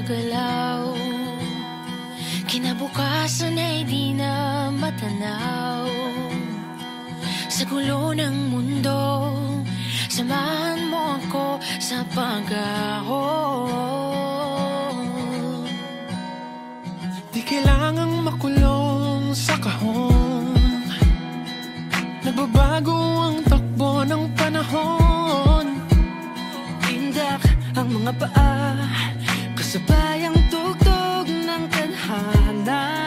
gumagalaw, kinabukasan ay di na matanaw. Sa gulo ng mundo, samahan mo ako sa pag-ahon. Di kailangang makulong sa kahon, nagbabago ang takbo ng panahon. Tindak ang mga paa, kasabay ang tugtog ng tadhana.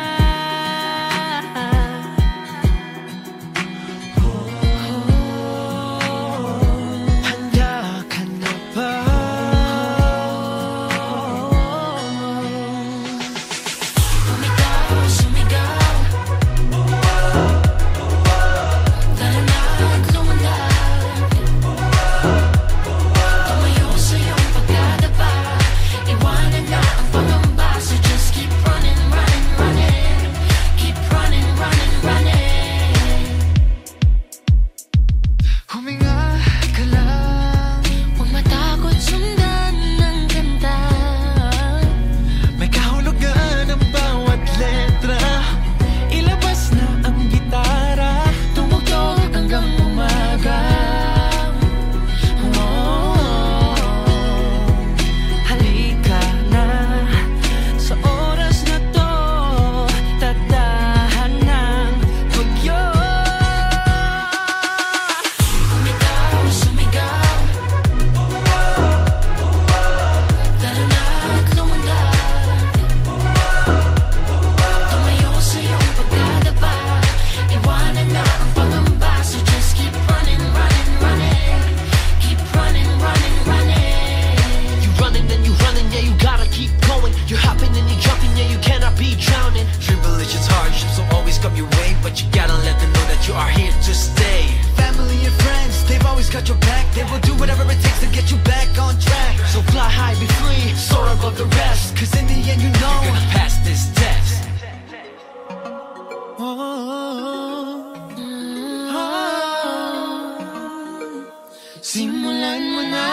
Simulan mo na.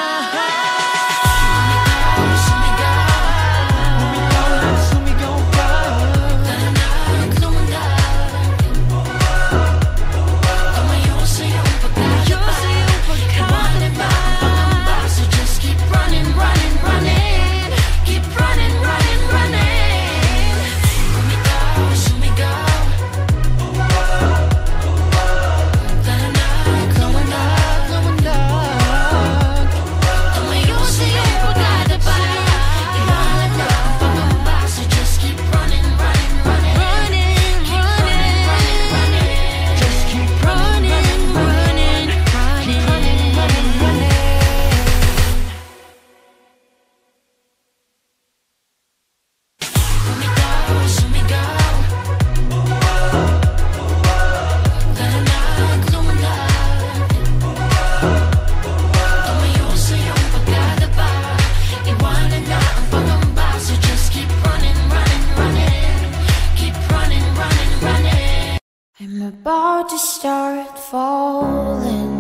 I'm about to start falling.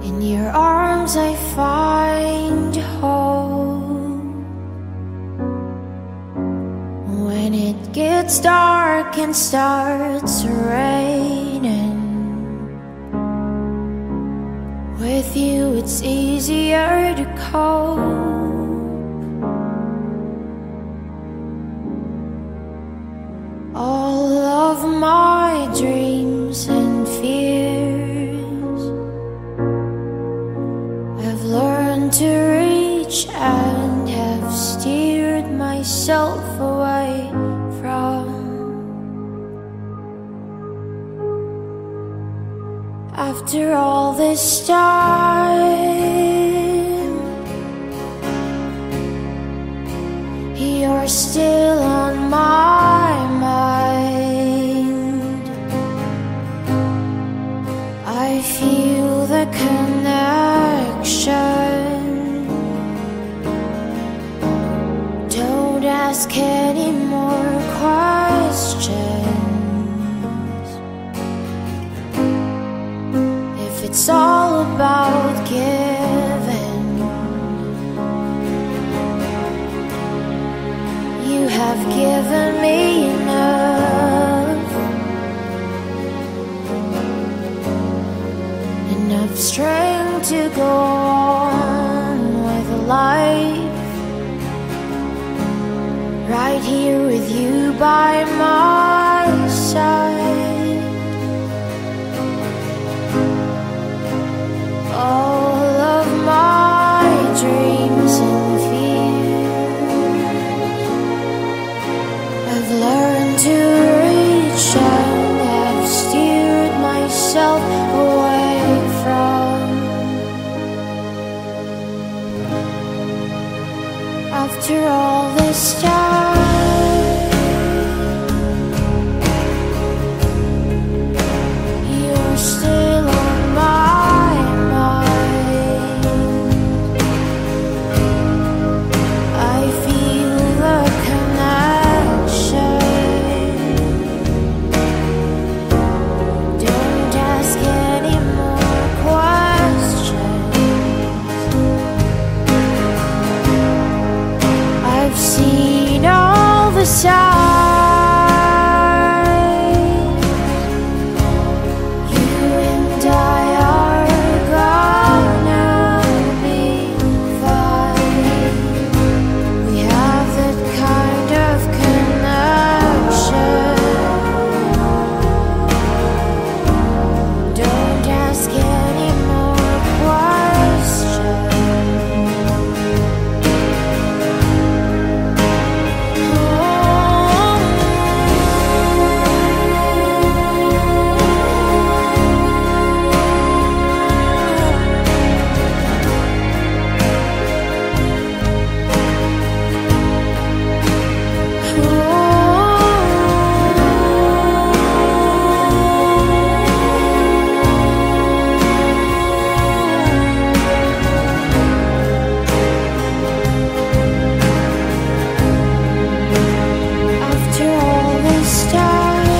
In your arms I find hope. When it gets dark and starts raining, with you it's easier to cope. All of my dreams and fears I've learned to reach and have steered myself away from. After all this time, you're still on my mind. I feel the connection. Don't ask any more questions. If it's all about giving, have given me enough, enough strength to go on with life, right here with you by my side. All of my dreams and fears I've learned to reach and have steered myself away from. After all this time, you're still on my mind. I feel the connection. Don't ask any more questions. I've seen all the signs. You and I are gonna be fine. We have that kind of connection. Don't ask any more questions. After all this time,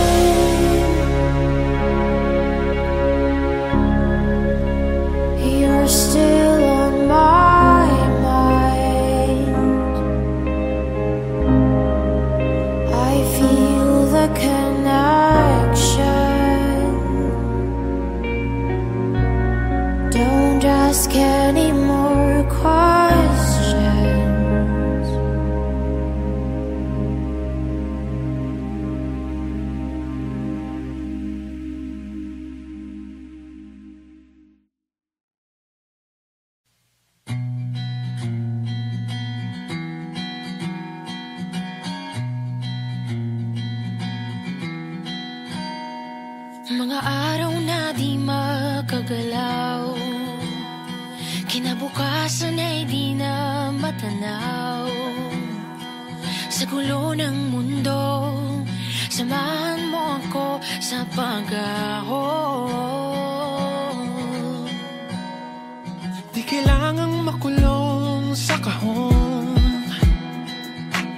you're still on my mind. I feel the connection. Don't ask any more questions. Mga araw na di makagalaw, kinabukasan ay di na matanaw. Sa gulo ng mundo, samahan mo ako sa pag-ahon. Di kailangang makulong sa kahon.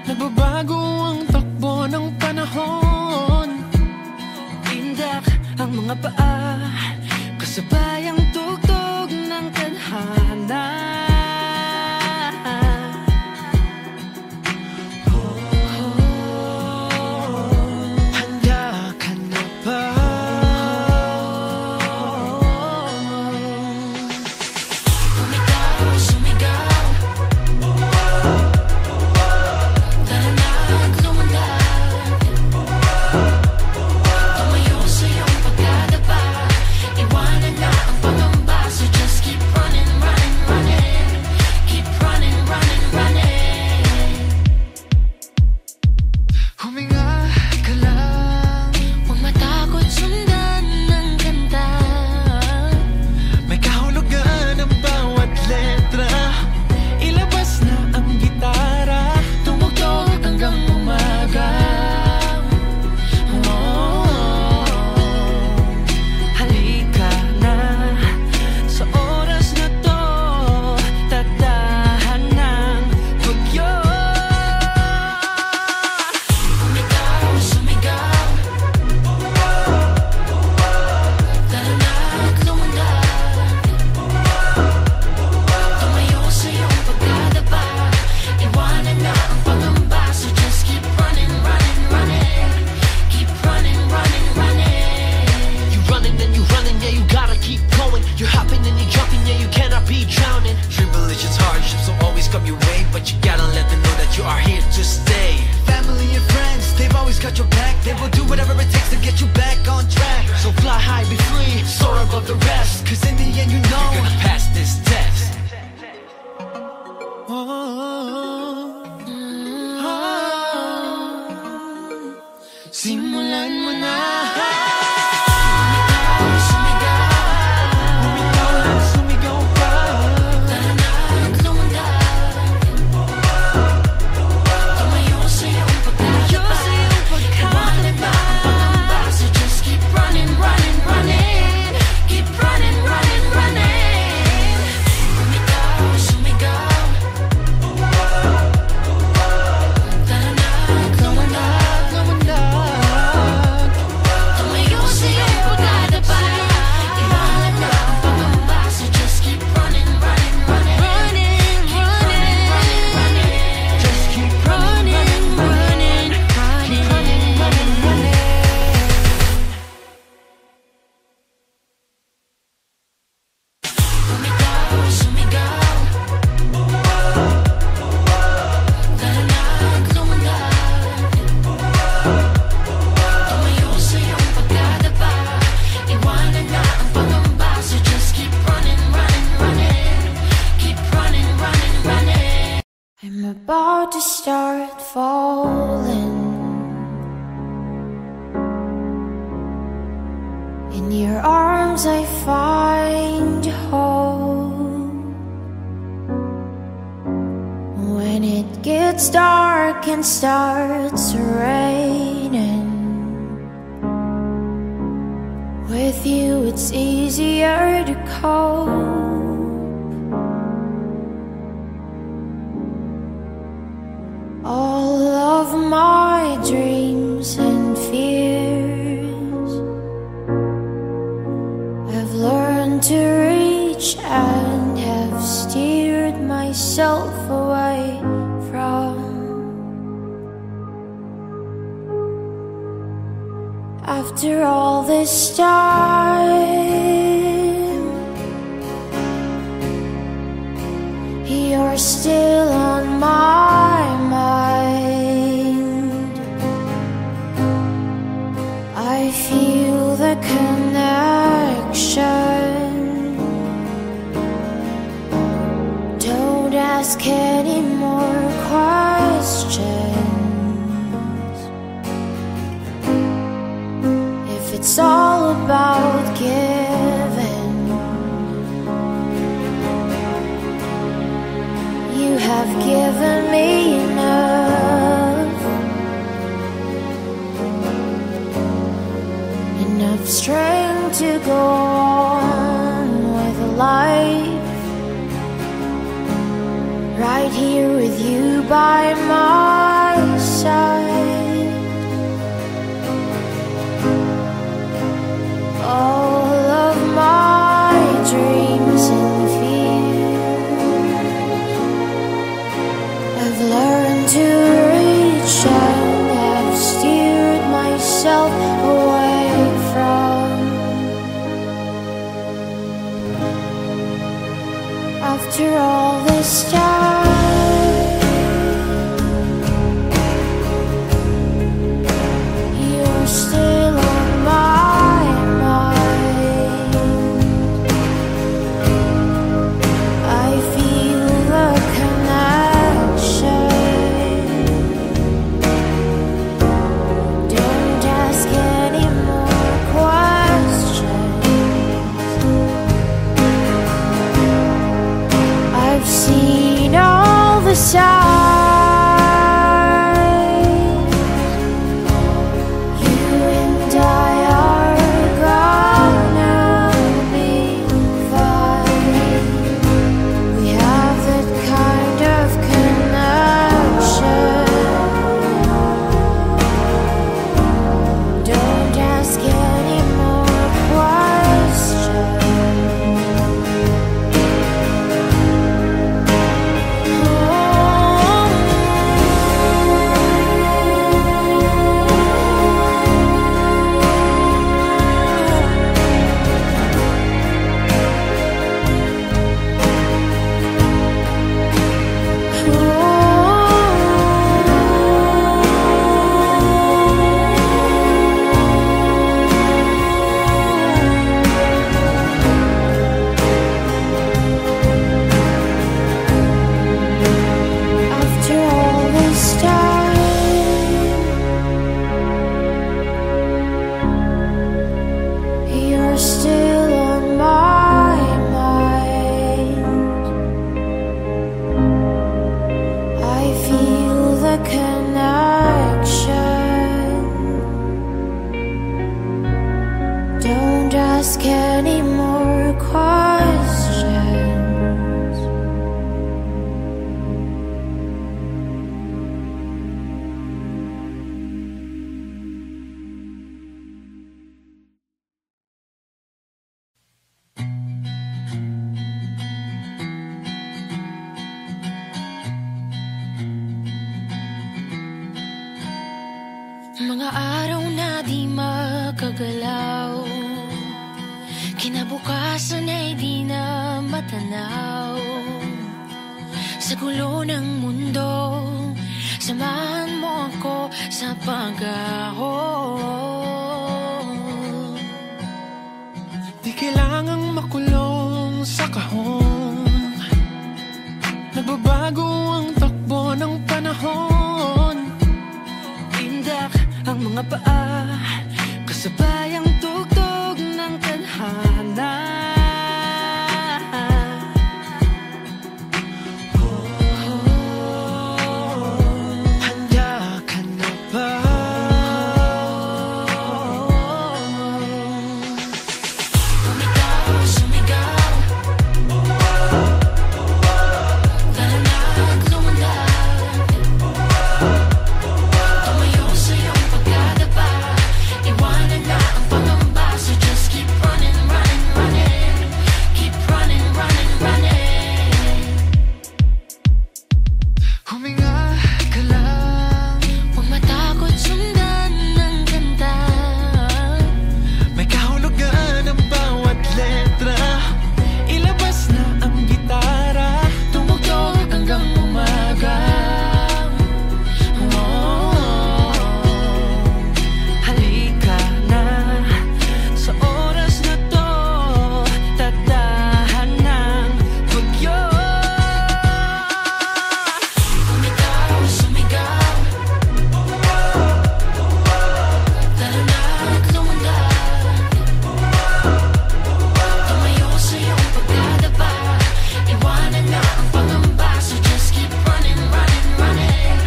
Nagbabago ang takbo ng panahon. Tindak ang mga paa, kasabay ang tugtog ng tadhana. Handa ka na ba? Sumigaw, sumigaw, tara na at lumundag. Tumayo sa iyong pagkadapa. Simulan mo na. I'm about to start falling. In your arms I find home. When it gets dark and starts raining, with you it's easier to cope. All of my dreams and fears I've learned to reach and have steered myself away from. After all this time, you're still on my mind. I feel the connection. Don't ask any more questions. If it's all about giving, you have given me enough, enough strength to go on with life, right here with you by my side. All of my dreams and fears I've learned to reach and have steered myself away from. After all this time, Mga araw na di makagalaw, kinabukasan ay di na matanaw. Sa gulo ng mundo, samahan mo ako sa pag-ahon. Di kailangang makulong sa kahon, nagbabago ang takbo ng panahon. Tindak ang mga paa, kasabay ang tugtog ng tadhana. Handa ka na ba? Sumigaw, sumigaw, tara na't lumundag. Tumayo sa iyong pagkadapa, iwanan na ang pangamba. So just keep running, running, running. Keep running, running, running. Huminga ka lang, Huwag matakot, sundan ng ganda. may kahulugan ang bawat letra. Ilabas na ang gitara, Tumugtog hanggang umaga. halika na sa oras na to, tatahan ng bagyo. Sumigaw, sumigaw, tara na't lumundag. Tumayo sa iyong pagkadapa, iwanan na ang pangamba. So just keep running, running, running.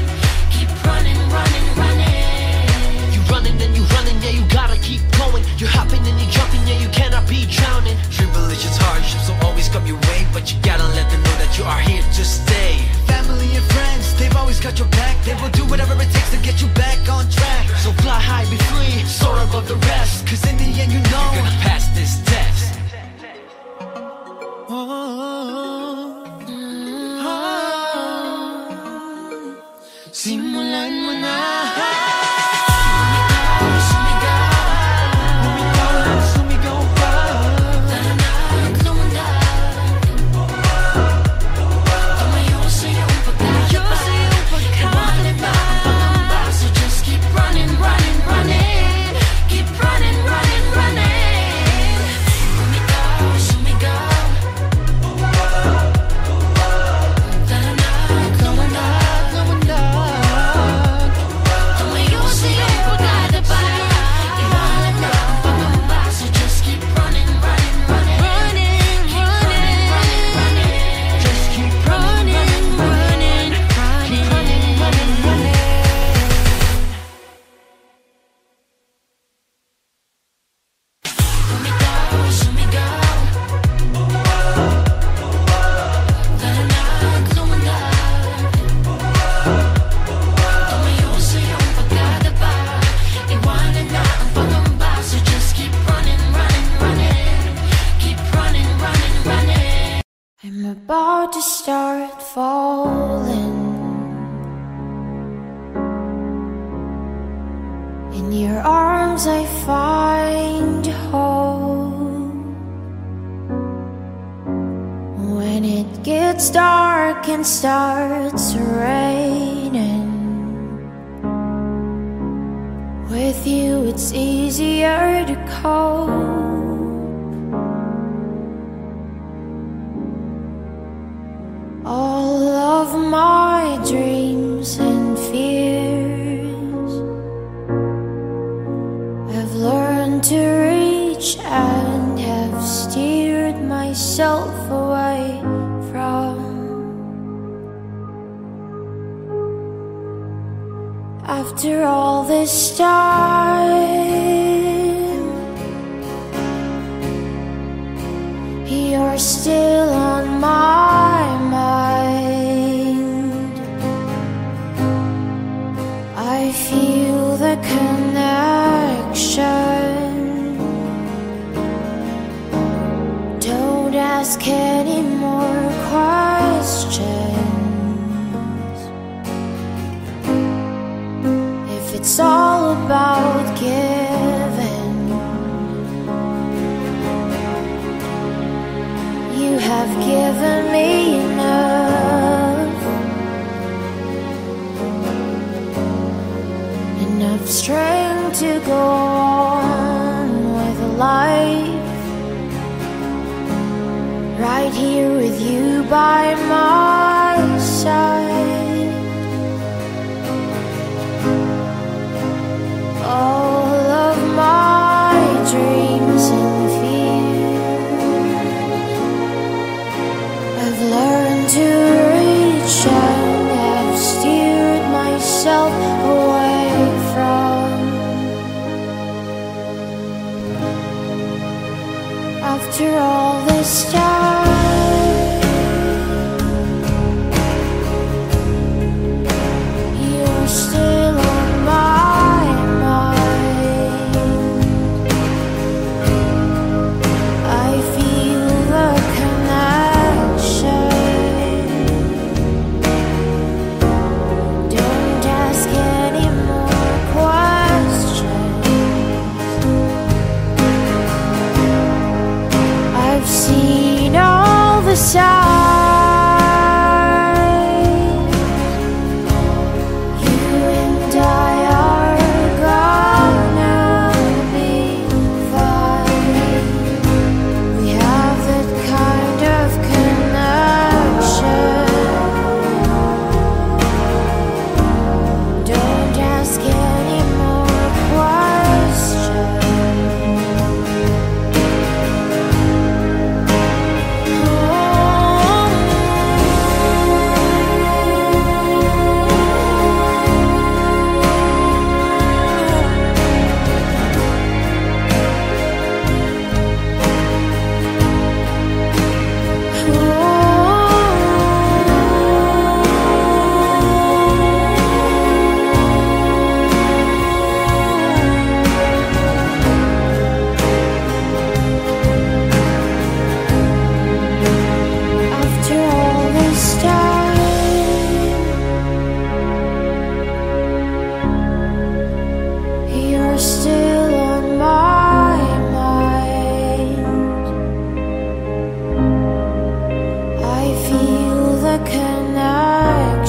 Keep running, running, running. You running and you running, yeah, you gotta keep going. You're hopping and you're jumping, yeah, you cannot be drowning. Tribulations, hardships will always come your way, but you gotta let them know that you are here to stay. Family and friends, they've always got your back. They will do whatever it takes to get you back on track. So fly high, be free, soar above the rest. Cause in the end, you know you're gonna pass this test. Simulan mo na. Sumigaw, Bumitaw at sumigaw pa. tara na't lumundag. Tumayo sa iyong pagkadapa, iwanan na ang pangamba. So just keep running, running, running. Keep running, running, running. Bumitaw, sumigaw, tara na't lumundag. Tumayo sa iyong pagkadapa, iwanan na ang pangamba. So just keep running, running, running. Keep running, running, running. Just keep running, running, running. Bumitaw, sumigaw, tara na't lumundag. Tumayo sa iyong pagkadapa, iwanan na ang pangamba. So just keep running, running, running. Keep running, running, running. I'm about to start falling. In your arms I find hope. When it gets dark and starts raining, with you it's easier to cope. All of my dreams and fears, I've learned to reach and have steered myself away from. After all this time, you're still on my mind. I feel the connection. Don't ask any more questions. If it's all about giving. You have given me enough, enough strength to go on with life, right here with you by my side. All of my dreams in the field, I've learned to reach and have steered myself away from. After all this time, you're still on my mind. I feel the connection. Don't ask any more questions. I've seen all the signs. You and I are gonna be fine. We have that kind of connection. Don't ask any more questions. After all this time, you're still on my mind. I feel the connection.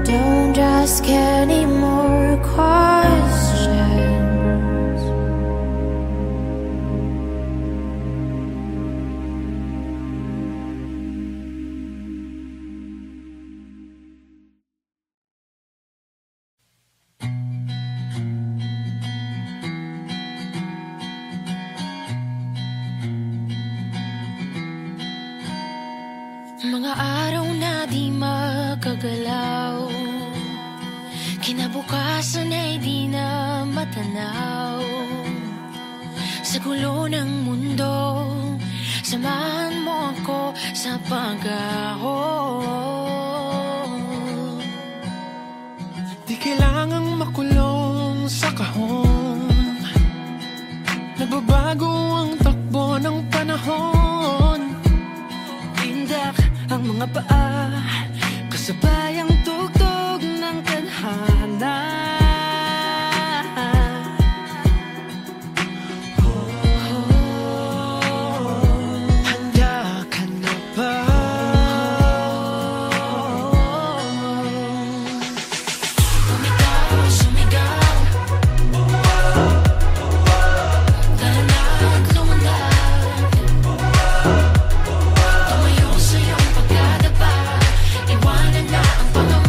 Don't ask any more questions. Mga araw na di makagalaw, kinabukasan ay di na matanaw. Sa gulo ng mundo, samahan mo ako sa pag-ahon. Di kailangang makulong sa kahon. Nagbabago ang takbo ng panahon. Tindak ang mga paa, kasabay ang tugtog ng tadhana. Handa ka na ba? Sumigaw, sumigaw, dalanag, lumundag. Tumayo sa iyong pagdadaba, iwanan na ang pangawa.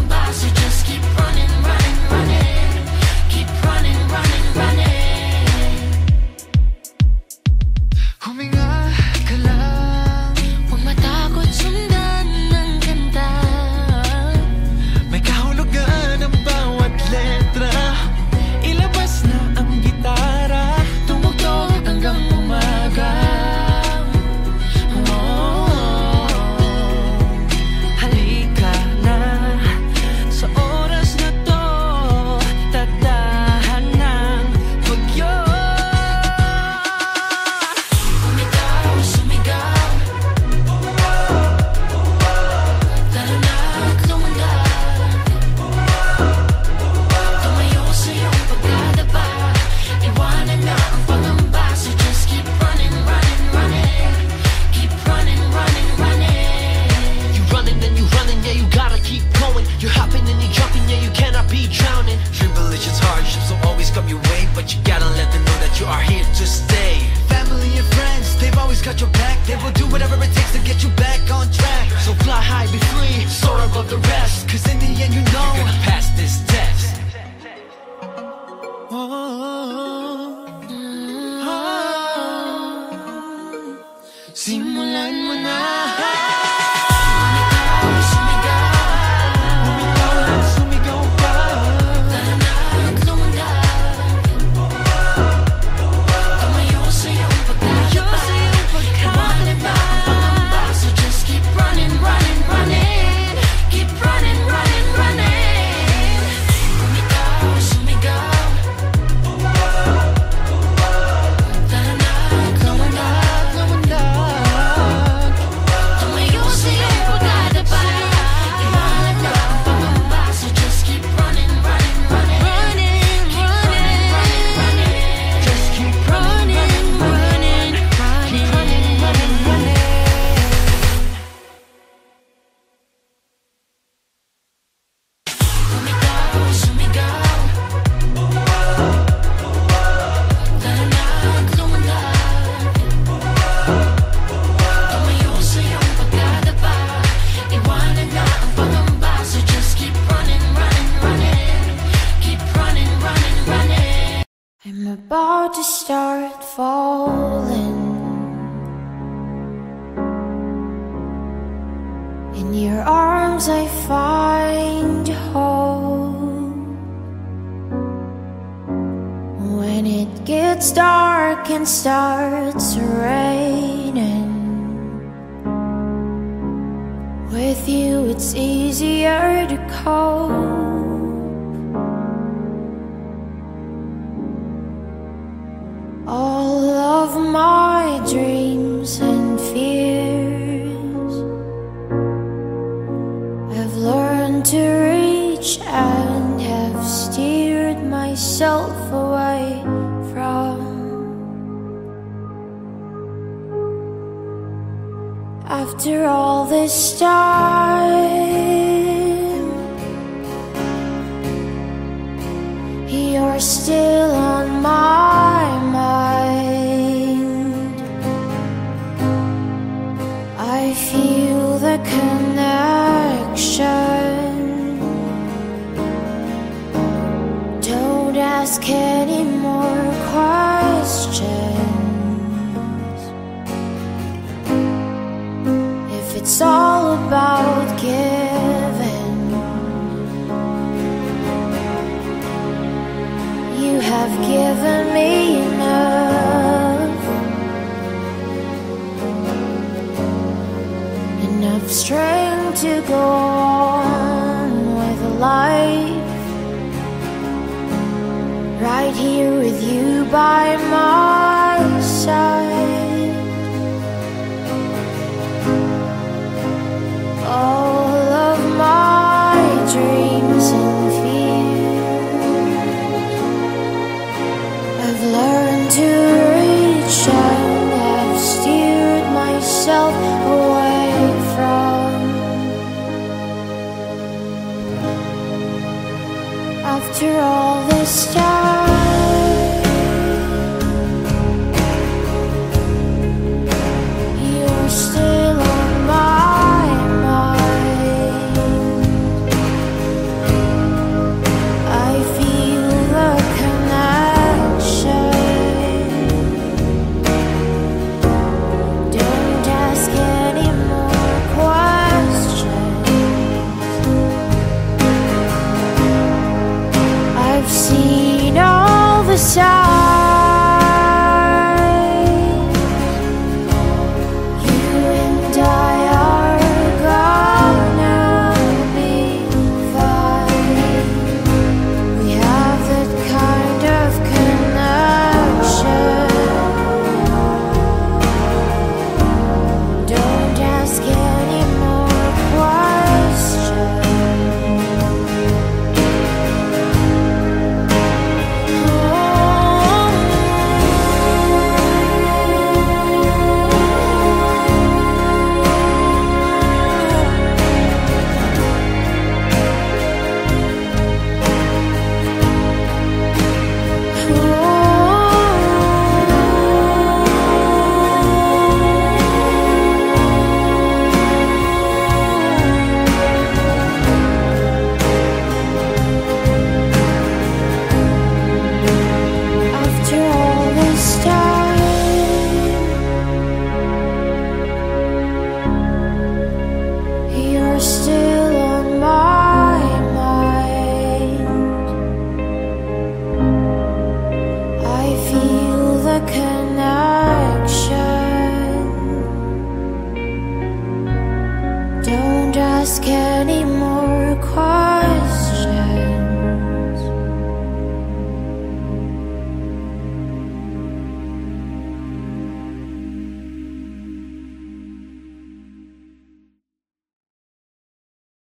above the rest. Cause in the end you know you're gonna pass this test. Simulan mo na. Sumigaw ka. Tara na, lumundag. Tumayo sa iyong pagkakataon. Iwanan ba ang pangamba? So just keep running, running, running. Keep running, running, running. Sumigaw, sumigaw. Tara na, lumundag, lumundag. Tumayo sa iyong pagkakataon. Iwanan ba ang pangamba? So just keep running, running, running. Running, running, Running. Just keep running, running, running. Sumigaw, sumigaw. Tara na, lumundag. Tumayo sa iyong pagkadapa. Iwanan na ang pangamba. So just keep running, running, running. Keep running, running, running. I'm about to start falling. In your arms I find hope. When it gets dark and starts raining, with you it's easier to cope. All of my dreams and fears I've learned to reach and have steered myself away from. After all this time, you're still on my mind. I feel the connection. Don't ask any more questions. If it's all about giving, you have given me enough, enough strength to go on with life. Right here with you by my side. All of my dreams and fears I've learned to reach and have steered myself away from. After all this time,